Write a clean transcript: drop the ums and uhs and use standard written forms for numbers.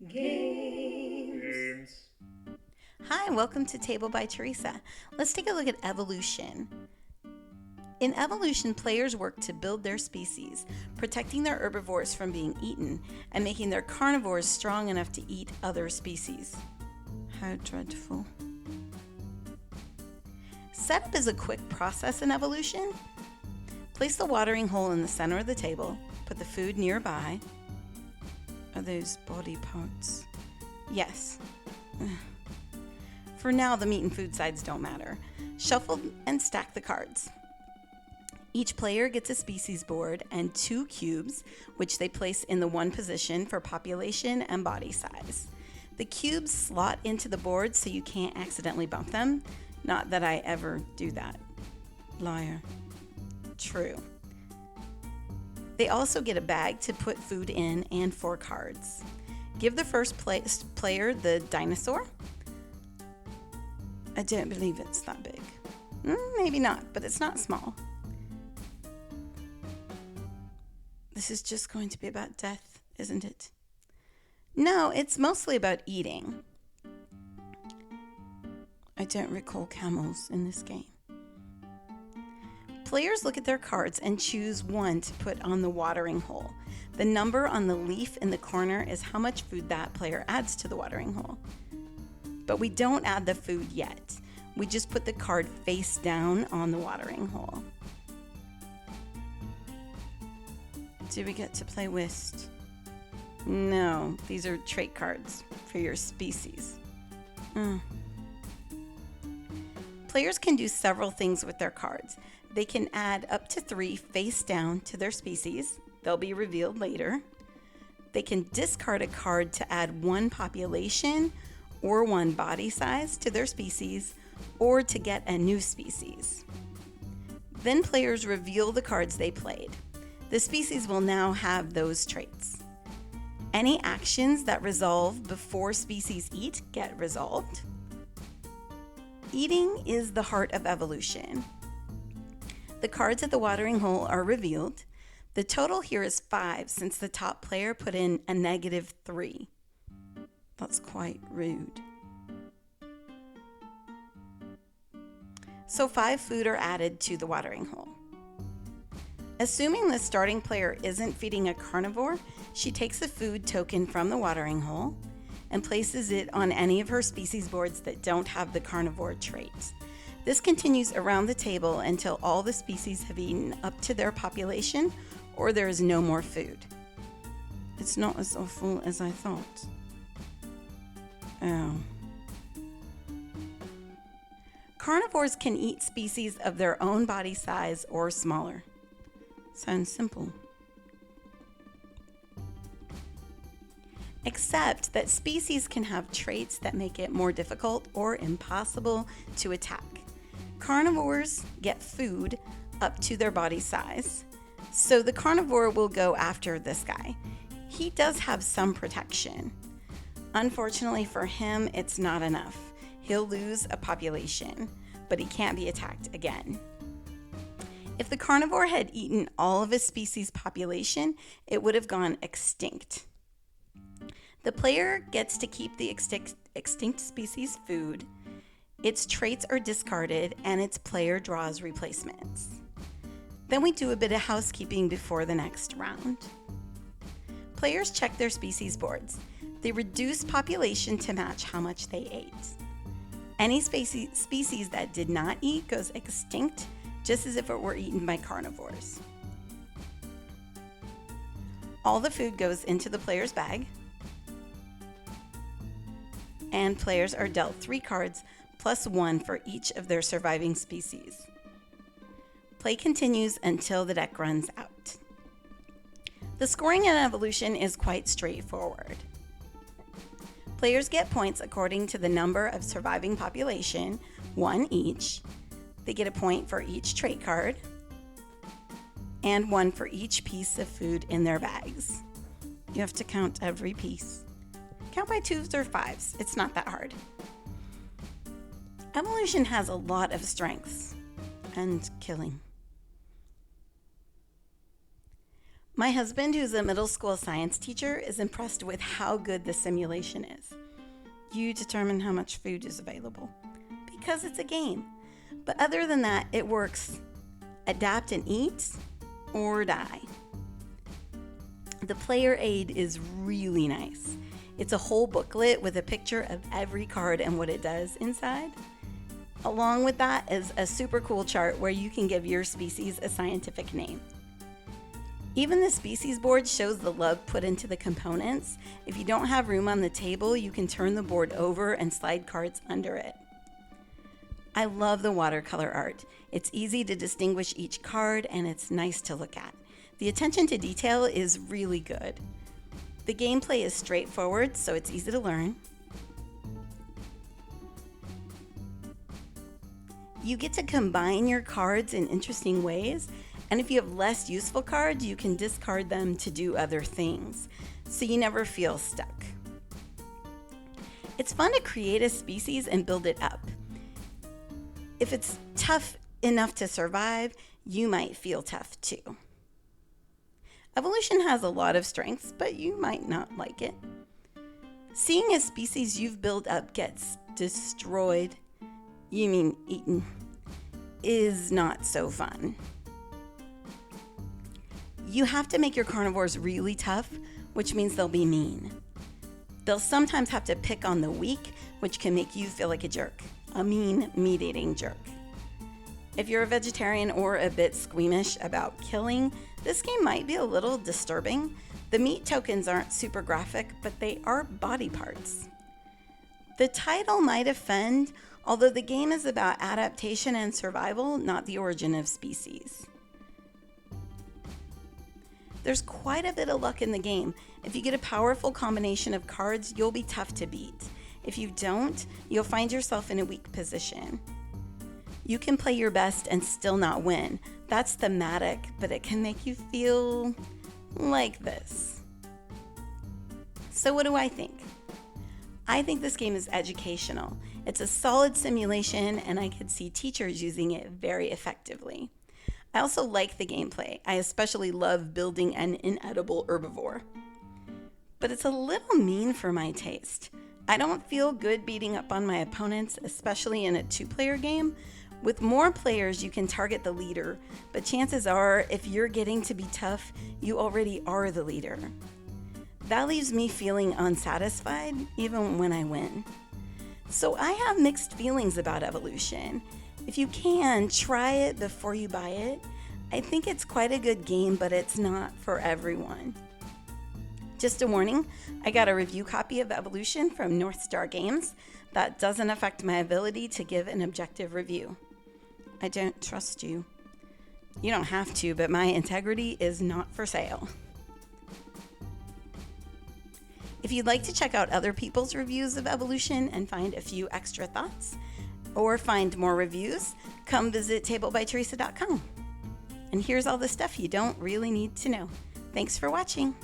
Games. Hi, welcome to Table by Teresa. Let's take a look at evolution. In evolution, players work to build their species, protecting their herbivores from being eaten and making their carnivores strong enough to eat other species. How dreadful. Setup is a quick process in evolution. Place the watering hole in the center of the table, put the food nearby. Are those body parts? Yes. For now, the meat and food sides don't matter. Shuffle and stack the cards. Each player gets a species board and 2 cubes, which they place in the one position for population and body size. The cubes slot into the board so you can't accidentally bump them. Not that I ever do that. Liar. True. They also get a bag to put food in and 4 cards. Give the first player the dinosaur. I don't believe it's that big. Maybe not, but it's not small. This is just going to be about death, isn't it? No, it's mostly about eating. I don't recall camels in this game. Players look at their cards and choose one to put on the watering hole. The number on the leaf in the corner is how much food that player adds to the watering hole. But we don't add the food yet. We just put the card face down on the watering hole. Do we get to play whist? No, these are trait cards for your species. Players can do several things with their cards. They can add up to 3 face down to their species. They'll be revealed later. They can discard a card to add 1 population or 1 body size to their species, or to get a new species. Then players reveal the cards they played. The species will now have those traits. Any actions that resolve before species eat get resolved. Eating is the heart of evolution. The cards at the watering hole are revealed. The total here is 5 since the top player put in a -3. That's quite rude. So 5 food are added to the watering hole. Assuming the starting player isn't feeding a carnivore, she takes a food token from the watering hole and places it on any of her species boards that don't have the carnivore trait. This continues around the table until all the species have eaten up to their population or there is no more food. It's not as awful as I thought. Oh. Carnivores can eat species of their own body size or smaller. Sounds simple. Except that species can have traits that make it more difficult or impossible to attack. Carnivores get food up to their body size, so the carnivore will go after this guy. He does have some protection. Unfortunately for him, it's not enough. He'll lose a population, but he can't be attacked again. If the carnivore had eaten all of his species' population, it would have gone extinct. The player gets to keep the extinct species' food. Its traits are discarded, and its player draws replacements. Then we do a bit of housekeeping before the next round. Players check their species boards. They reduce population to match how much they ate. Any species that did not eat goes extinct, just as if it were eaten by carnivores. All the food goes into the player's bag, and players are dealt 3 cards plus 1 for each of their surviving species. Play continues until the deck runs out. The scoring in evolution is quite straightforward. Players get points according to the number of surviving population, 1 each. They get a point for each trait card, and 1 for each piece of food in their bags. You have to count every piece. Count by 2s or 5s. It's not that hard. Evolution has a lot of strengths and killing. My husband, who's a middle school science teacher, is impressed with how good the simulation is. You determine how much food is available because it's a game. But other than that, it works adapt and eat or die. The player aid is really nice. It's a whole booklet with a picture of every card and what it does inside. Along with that is a super cool chart where you can give your species a scientific name. Even the species board shows the love put into the components. If you don't have room on the table, you can turn the board over and slide cards under it. I love the watercolor art. It's easy to distinguish each card and it's nice to look at. The attention to detail is really good. The gameplay is straightforward, so it's easy to learn. You get to combine your cards in interesting ways, and if you have less useful cards, you can discard them to do other things, so you never feel stuck. It's fun to create a species and build it up. If it's tough enough to survive, you might feel tough too. Evolution has a lot of strengths, but you might not like it. Seeing a species you've built up gets destroyed, you mean eaten, is not so fun. You have to make your carnivores really tough, which means they'll be mean. They'll sometimes have to pick on the weak, which can make you feel like a jerk, a mean, meat-eating jerk. If you're a vegetarian or a bit squeamish about killing, this game might be a little disturbing. The meat tokens aren't super graphic, but they are body parts. The title might offend, although the game is about adaptation and survival, not the origin of species. There's quite a bit of luck in the game. If you get a powerful combination of cards, you'll be tough to beat. If you don't, you'll find yourself in a weak position. You can play your best and still not win. That's thematic, but it can make you feel like this. So what do I think? I think this game is educational. It's a solid simulation, and I could see teachers using it very effectively. I also like the gameplay. I especially love building an inedible herbivore. But it's a little mean for my taste. I don't feel good beating up on my opponents, especially in a two-player game. With more players, you can target the leader, but chances are, if you're getting to be tough, you already are the leader. That leaves me feeling unsatisfied, even when I win. So I have mixed feelings about evolution. If you can, try it before you buy it. I think it's quite a good game, but it's not for everyone. Just a warning, I got a review copy of Evolution from North Star Games. That doesn't affect my ability to give an objective review. I don't trust you. You don't have to, but my integrity is not for sale. If you'd like to check out other people's reviews of Evolution and find a few extra thoughts, or find more reviews, come visit tablebyteresa.com. And here's all the stuff you don't really need to know. Thanks for watching.